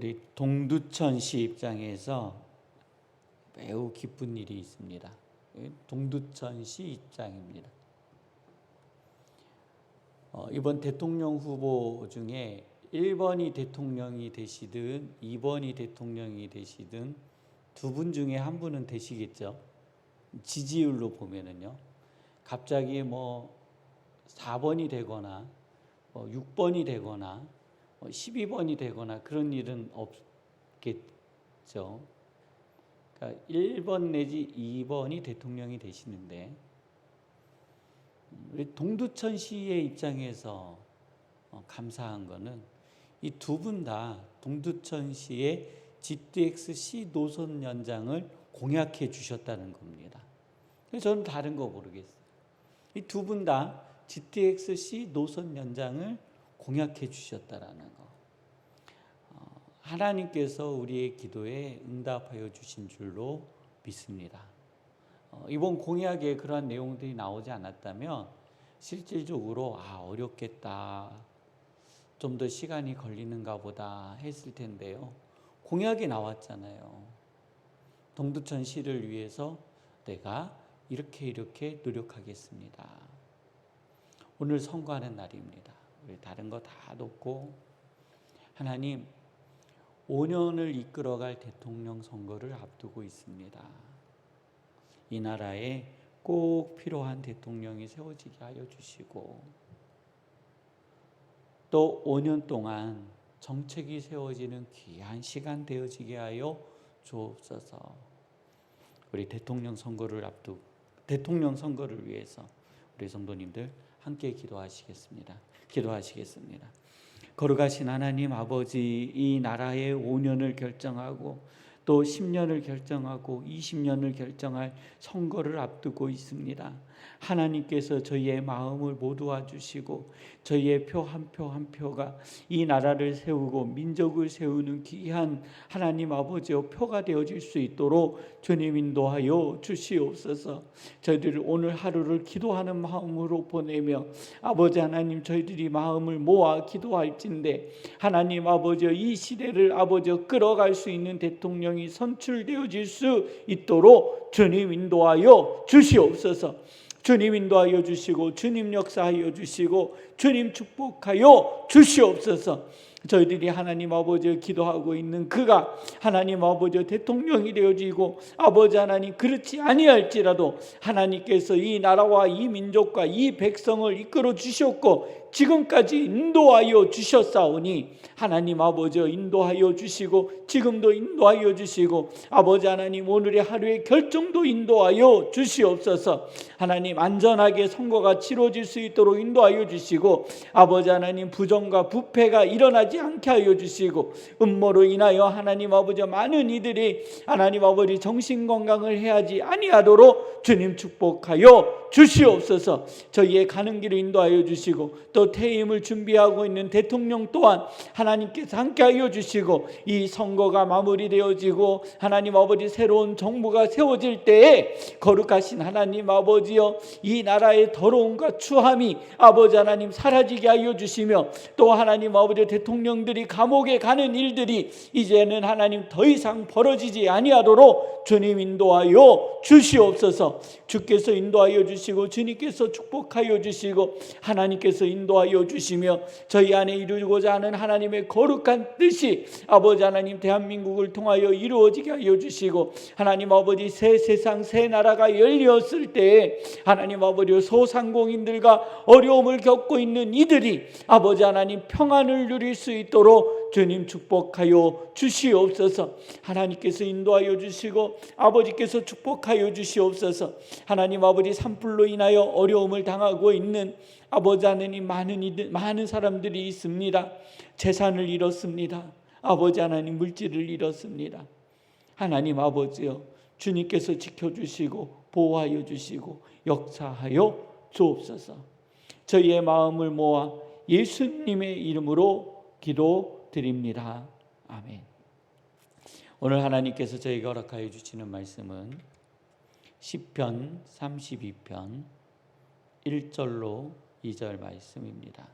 우리 동두천 시 입장에서 매우 기쁜 일이 있습니다. 동두천 시 입장입니다. 이번 대통령 후보 중에 1번이 대통령이 되시든 2번이 대통령이 되시든 두 분 중에 한 분은 되시겠죠. 지지율로 보면은요. 갑자기 4번이 되거나 6번이 되거나 12번이 되거나 그런 일은 없겠죠. 그러니까 1번 내지 2번이 대통령이 되시는데 우리 동두천 시의 입장에서 감사한 거는 이 두 분 다 동두천 시의 GTX-C 노선 연장을 공약해 주셨다는 겁니다. 저는 다른 거 모르겠어요. 이 두 분 다 GTX-C 노선 연장을 공약해 주셨다라는 거. 하나님께서 우리의 기도에 응답하여 주신 줄로 믿습니다. 이번 공약에 그러한 내용들이 나오지 않았다면 실질적으로 어렵겠다, 좀 더 시간이 걸리는가 보다 했을 텐데요. 공약이 나왔잖아요. 동두천 시를 위해서 내가 이렇게 노력하겠습니다. 오늘 선거하는 날입니다. 우리 다른 거 다 놓고 하나님 5년을 이끌어갈 대통령 선거를 앞두고 있습니다. 이 나라에 꼭 필요한 대통령이 세워지게 하여 주시고 또 5년 동안 정책이 세워지는 귀한 시간 되어지게 하여 주옵소서. 우리 대통령 선거를 위해서 우리 성도님들 함께 기도하시겠습니다. 거룩하신 하나님 아버지, 이 나라의 5년을 결정하고 또 10년을 결정하고 20년을 결정할 선거를 앞두고 있습니다. 하나님께서 저희의 마음을 모두와 주시고 저희의 표 한 표 한 표가 이 나라를 세우고 민족을 세우는 귀한 하나님 아버지의 표가 되어질 수 있도록 주님 인도하여 주시옵소서. 저희들 오늘 하루를 기도하는 마음으로 보내며 아버지 하나님, 저희들이 마음을 모아 기도할진대 하나님 아버지, 이 시대를 아버지 끌어갈 수 있는 대통령이 선출되어질 수 있도록 주님 인도하여 주시옵소서. 주님 인도하여 주시고 주님 역사하여 주시고 주님 축복하여 주시옵소서. 저희들이 하나님 아버지 기도하고 있는 그가 하나님 아버지 대통령이 되어지고 아버지 하나님 그렇지 아니할지라도 하나님께서 이 나라와 이 민족과 이 백성을 이끌어 주셨고 지금까지 인도하여 주셨사오니 하나님 아버지 인도하여 주시고 지금도 인도하여 주시고 아버지 하나님 오늘의 하루의 결정도 인도하여 주시옵소서. 하나님 안전하게 선거가 치러질 수 있도록 인도하여 주시고 아버지 하나님 부정과 부패가 일어나지 않게 하여 주시고 음모로 인하여 하나님 아버지 많은 이들이 하나님 아버지 정신건강을 해야지 아니하도록 주님 축복하여 주시옵소서. 저희의 가는 길을 인도하여 주시고 또 퇴임을 준비하고 있는 대통령 또한 하나님께서 함께하여 주시고 이 선거가 마무리되어지고 하나님 아버지 새로운 정부가 세워질 때에 거룩하신 하나님 아버지여 이 나라의 더러움과 추함이 아버지 하나님 사라지게 하여 주시며 또 하나님 아버지 대통령들이 감옥에 가는 일들이 이제는 하나님 더 이상 벌어지지 아니하도록 주님 인도하여 주시옵소서. 주께서 인도하여 주시고 주님께서 축복하여 주시고 하나님께서 인도하여 주시며 저희 안에 이루고자 하는 하나님의 거룩한 뜻이 아버지 하나님 대한민국을 통하여 이루어지게 하여 주시고 하나님 아버지 새 세상 새 나라가 열렸을 때에 하나님 아버지 소상공인들과 어려움을 겪고 있는 이들이 아버지 하나님 평안을 누릴 수 있도록 주님 축복하여 주시옵소서. 하나님께서 인도하여 주시고 아버지께서 축복하여 주시옵소서. 하나님 아버지 산불로 인하여 어려움을 당하고 있는 아버지 하나님 많은 사람들이 있습니다. 재산을 잃었습니다. 아버지 하나님 물질을 잃었습니다. 하나님 아버지여 주님께서 지켜주시고 보호하여 주시고 역사하여 주옵소서. 저희의 마음을 모아 예수님의 이름으로 기도드립니다. 아멘. 오늘 하나님께서 저희가 허락하여 주시는 말씀은 시편 32편 1절로 2절 말씀입니다.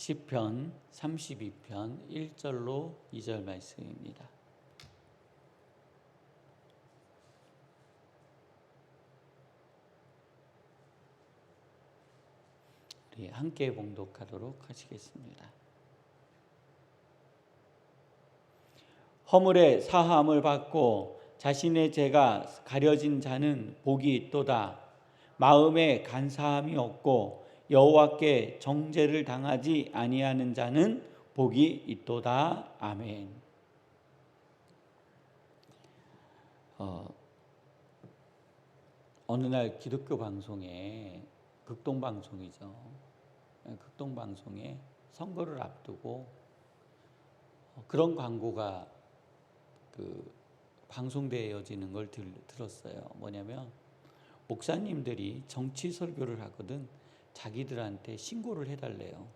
시편 32편 1절로 2절 말씀입니다. 우리 함께 봉독하도록 하시겠습니다. 허물의 사함을 받고 자신의 죄가 가려진 자는 복이 있도다. 마음에 간사함이 없고 여호와께 정죄를 당하지 아니하는 자는 복이 있도다. 아멘. 어느 날 기독교 방송에 극동방송이죠. 극동방송에 선거를 앞두고 그런 광고가 방송되어지는 걸 들었어요. 뭐냐면 목사님들이 정치 설교를 하거든 자기들한테 신고를 해달래요.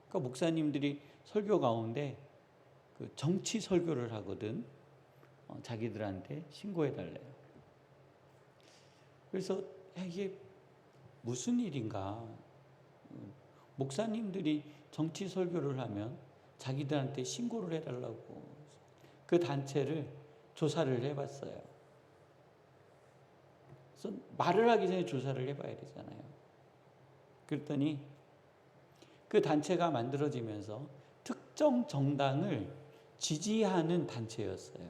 그러니까 목사님들이 설교 가운데 정치 설교를 하거든 자기들한테 신고해달래요. 그래서 이게 무슨 일인가? 목사님들이 정치 설교를 하면 자기들한테 신고를 해달라고 그 단체를 조사를 해봤어요. 그래서 말을 하기 전에 조사를 해봐야 되잖아요. 그랬더니 그 단체가 만들어지면서 특정 정당을 지지하는 단체였어요.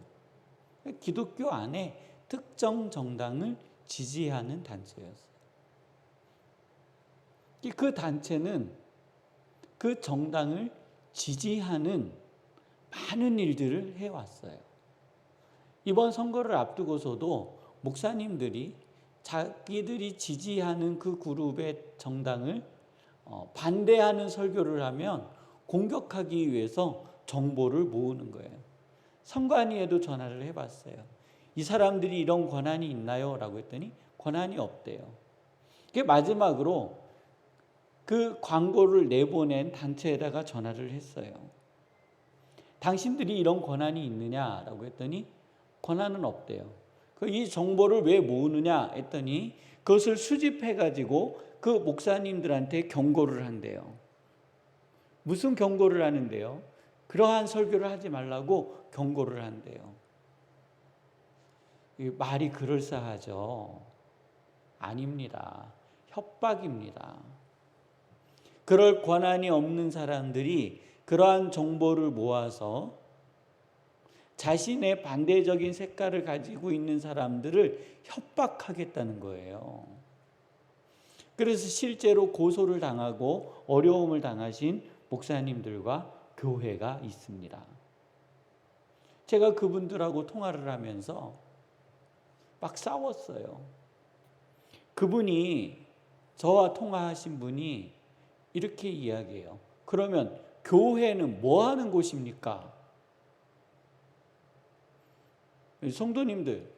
기독교 안에 특정 정당을 지지하는 단체였어요. 그 단체는 그 정당을 지지하는 많은 일들을 해왔어요. 이번 선거를 앞두고서도 목사님들이 자기들이 지지하는 그 그룹의 정당을 반대하는 설교를 하면 공격하기 위해서 정보를 모으는 거예요. 선관위에도 전화를 해봤어요. 이 사람들이 이런 권한이 있나요? 라고 했더니 권한이 없대요. 마지막으로 그 광고를 내보낸 단체에다가 전화를 했어요. 당신들이 이런 권한이 있느냐라고 했더니 권한은 없대요. 이 정보를 왜 모으느냐 했더니 그것을 수집해가지고 그 목사님들한테 경고를 한대요. 무슨 경고를 하는데요? 그러한 설교를 하지 말라고 경고를 한대요. 말이 그럴싸하죠? 아닙니다. 협박입니다. 그럴 권한이 없는 사람들이 그러한 정보를 모아서 자신의 반대적인 색깔을 가지고 있는 사람들을 협박하겠다는 거예요. 그래서 실제로 고소를 당하고 어려움을 당하신 목사님들과 교회가 있습니다. 제가 그분들하고 통화를 하면서 막 싸웠어요. 그분이 저와 통화하신 분이 이렇게 이야기해요. 그러면 교회는 뭐 하는 곳입니까? 성도님들,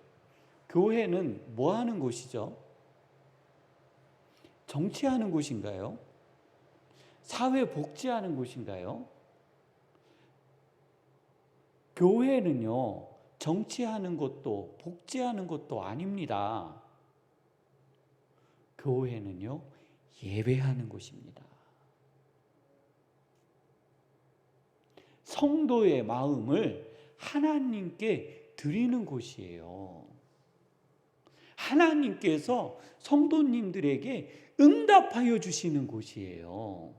교회는 뭐 하는 곳이죠? 정치하는 곳인가요? 사회 복지하는 곳인가요? 교회는요, 정치하는 것도 복지하는 것도 아닙니다. 교회는요, 예배하는 곳입니다. 성도의 마음을 하나님께 드리는 곳이에요. 하나님께서 성도님들에게 응답하여 주시는 곳이에요.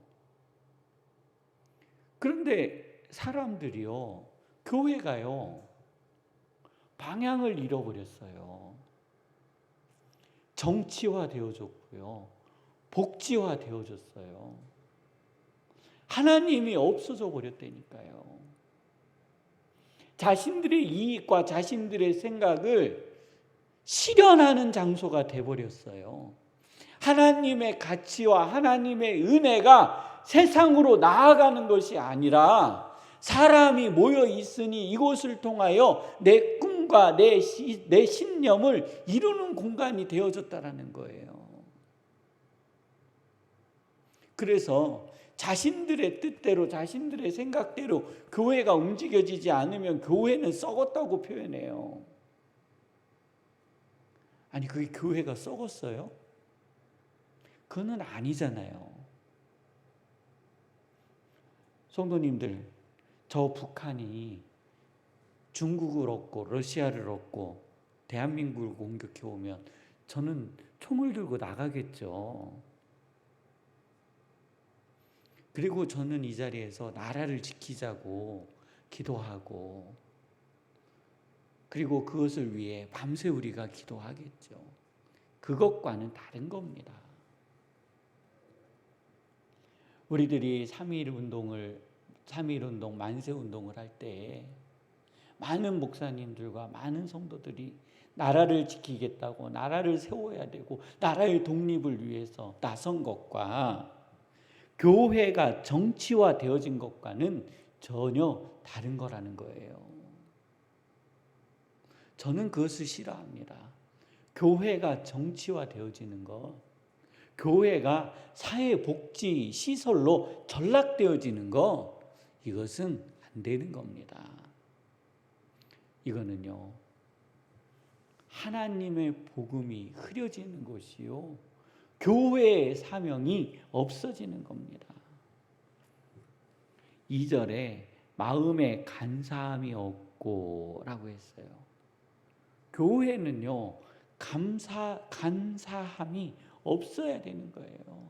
그런데 사람들이요, 교회가요, 방향을 잃어버렸어요. 정치화 되어졌고요, 복지화 되어졌어요. 하나님이 없어져 버렸다니까요. 자신들의 이익과 자신들의 생각을 실현하는 장소가 되어버렸어요. 하나님의 가치와 하나님의 은혜가 세상으로 나아가는 것이 아니라 사람이 모여 있으니 이곳을 통하여 내 꿈과 내 신념을 이루는 공간이 되어졌다라는 거예요. 그래서 자신들의 뜻대로 자신들의 생각대로 교회가 움직여지지 않으면 교회는 썩었다고 표현해요. 아니 그게 교회가 썩었어요? 그건 아니잖아요. 성도님들, 저 북한이 중국을 얻고 러시아를 얻고 대한민국을 공격해 오면 저는 총을 들고 나가겠죠. 그리고 저는 이 자리에서 나라를 지키자고 기도하고, 그리고 그것을 위해 밤새 우리가 기도하겠죠. 그것과는 다른 겁니다. 우리들이 3.1운동, 만세운동을 할 때 많은 목사님들과 많은 성도들이 나라를 지키겠다고, 나라를 세워야 되고 나라의 독립을 위해서 나선 것과 교회가 정치화 되어진 것과는 전혀 다른 거라는 거예요. 저는 그것을 싫어합니다. 교회가 정치화 되어지는 것, 교회가 사회복지 시설로 전락되어지는 것, 이것은 안 되는 겁니다. 이거는요, 하나님의 복음이 흐려지는 것이요, 교회의 사명이 없어지는 겁니다. 2절에 마음에 간사함이 없고 라고 했어요. 교회는요, 간사함이 없어야 되는 거예요.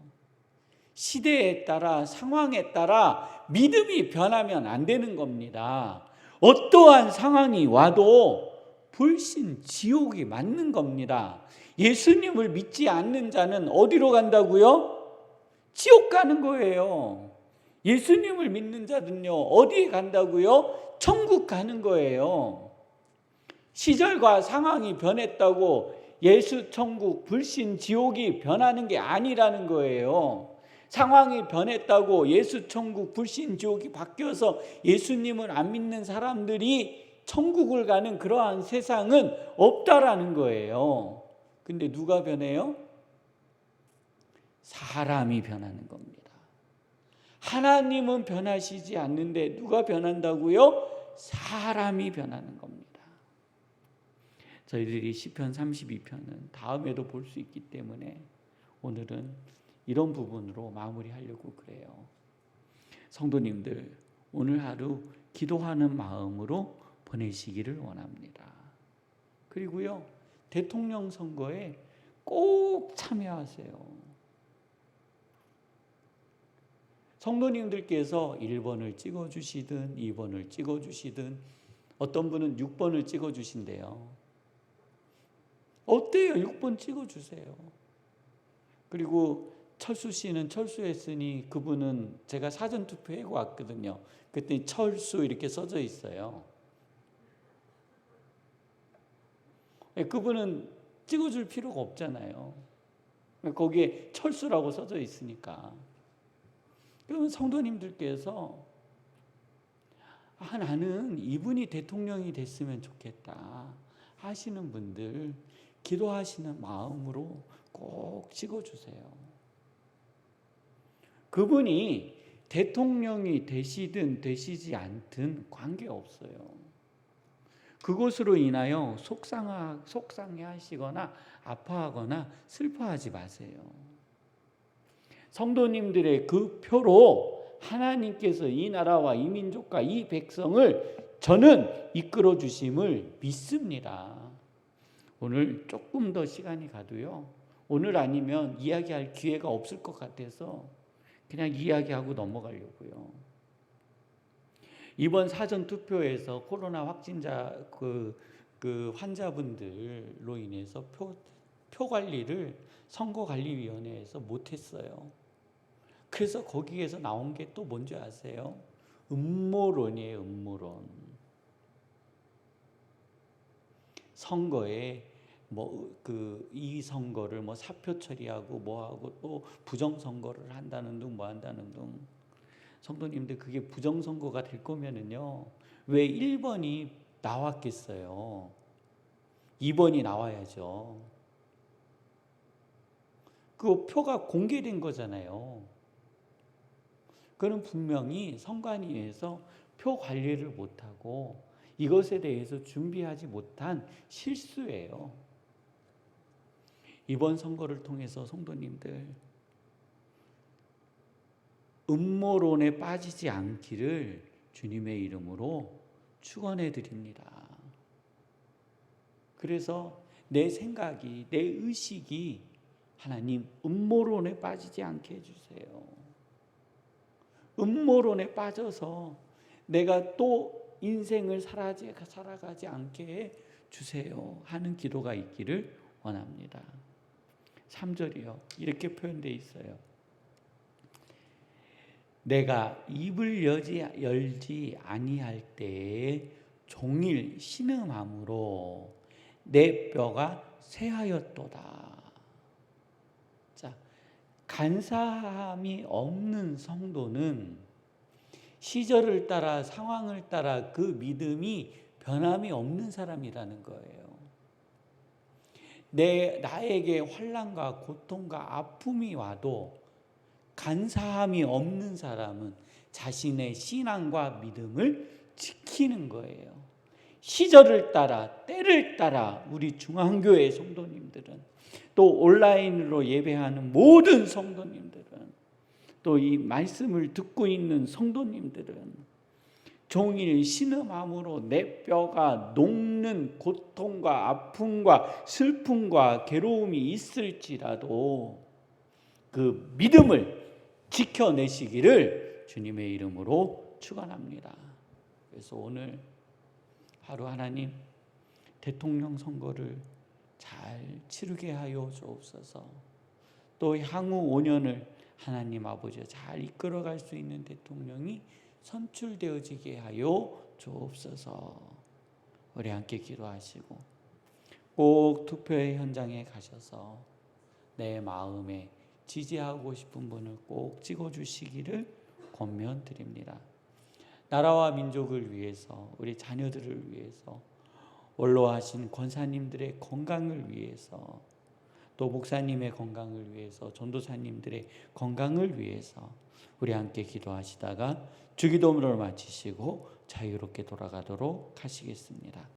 시대에 따라, 상황에 따라 믿음이 변하면 안 되는 겁니다. 어떠한 상황이 와도 불신, 지옥이 맞는 겁니다. 예수님을 믿지 않는 자는 어디로 간다고요? 지옥 가는 거예요. 예수님을 믿는 자는요, 어디에 간다고요? 천국 가는 거예요. 시절과 상황이 변했다고 예수, 천국, 불신, 지옥이 변하는 게 아니라는 거예요. 상황이 변했다고 예수, 천국, 불신, 지옥이 바뀌어서 예수님을 안 믿는 사람들이 천국을 가는 그러한 세상은 없다라는 거예요. 근데 누가 변해요? 사람이 변하는 겁니다. 하나님은 변하시지 않는데 누가 변한다고요? 사람이 변하는 겁니다. 저희들이 시편 32편은 다음에도 볼 수 있기 때문에 오늘은 이런 부분으로 마무리하려고 그래요. 성도님들, 오늘 하루 기도하는 마음으로 보내시기를 원합니다. 그리고요, 대통령 선거에 꼭 참여하세요. 성도님들께서 1번을 찍어주시든 2번을 찍어주시든 어떤 분은 6번을 찍어주신대요. 어때요? 6번 찍어주세요. 그리고 철수 씨는 철수했으니 그분은 제가 사전투표 해고 왔거든요. 그때 철수 이렇게 써져 있어요. 그분은 찍어줄 필요가 없잖아요. 거기에 철수라고 써져 있으니까. 그러면 성도님들께서 나는 이분이 대통령이 됐으면 좋겠다 하시는 분들, 기도하시는 마음으로 꼭 찍어주세요. 그분이 대통령이 되시든 되시지 않든 관계없어요. 그것으로 인하여 속상해하시거나 아파하거나 슬퍼하지 마세요. 성도님들의 그 표로 하나님께서 이 나라와 이 민족과 이 백성을 저는 이끌어 주심을 믿습니다. 오늘 조금 더 시간이 가도요, 오늘 아니면 이야기할 기회가 없을 것 같아서 그냥 이야기하고 넘어가려고요. 이번 사전 투표에서 코로나 확진자 환자분들로 인해서 표 관리를 선거관리위원회에서 못했어요. 그래서 거기에서 나온 게 또 뭔지 아세요? 음모론이에요. 음모론. 선거에 이 선거를 사표 처리하고 뭐하고 또 부정 선거를 한다는 둥 뭐 한다는 둥. 성도님들, 그게 부정 선거가 될 거면은요, 왜 1번이 나왔겠어요? 2번이 나와야죠. 그 표가 공개된 거잖아요. 그는 분명히 선관위에서 표 관리를 못하고 이것에 대해서 준비하지 못한 실수예요. 이번 선거를 통해서 성도님들, 음모론에 빠지지 않기를 주님의 이름으로 축원해 드립니다. 그래서 내 생각이, 내 의식이 하나님 음모론에 빠지지 않게 해주세요. 음모론에 빠져서 내가 또 인생을 살아가지 않게 해주세요 하는 기도가 있기를 원합니다. 3절이요. 이렇게 표현되어 있어요. 내가 입을 열지 아니할 때에 종일 신음함으로 내 뼈가 쇠하였도다. 자, 간사함이 없는 성도는 시절을 따라 상황을 따라 그 믿음이 변함이 없는 사람이라는 거예요. 나에게 환난과 고통과 아픔이 와도 간사함이 없는 사람은 자신의 신앙과 믿음을 지키는 거예요. 시절을 따라 때를 따라 우리 중앙교회 성도님들은, 또 온라인으로 예배하는 모든 성도님들은, 또 이 말씀을 듣고 있는 성도님들은 종일 신음함으로 내 뼈가 녹는 고통과 아픔과 슬픔과 괴로움이 있을지라도 그 믿음을 지켜내시기를 주님의 이름으로 축원합니다. 그래서 오늘 하루 하나님 대통령 선거를 잘 치르게 하여 주옵소서. 또 향후 5년을 하나님 아버지 잘 이끌어갈 수 있는 대통령이 선출되어지게 하여 주옵소서. 우리 함께 기도하시고 꼭 투표의 현장에 가셔서 내 마음에 지지하고 싶은 분을 꼭 찍어주시기를 권면드립니다. 나라와 민족을 위해서, 우리 자녀들을 위해서, 원로하신 권사님들의 건강을 위해서, 또 목사님의 건강을 위해서, 전도사님들의 건강을 위해서 우리 함께 기도하시다가 주기도문을 마치시고 자유롭게 돌아가도록 하시겠습니다.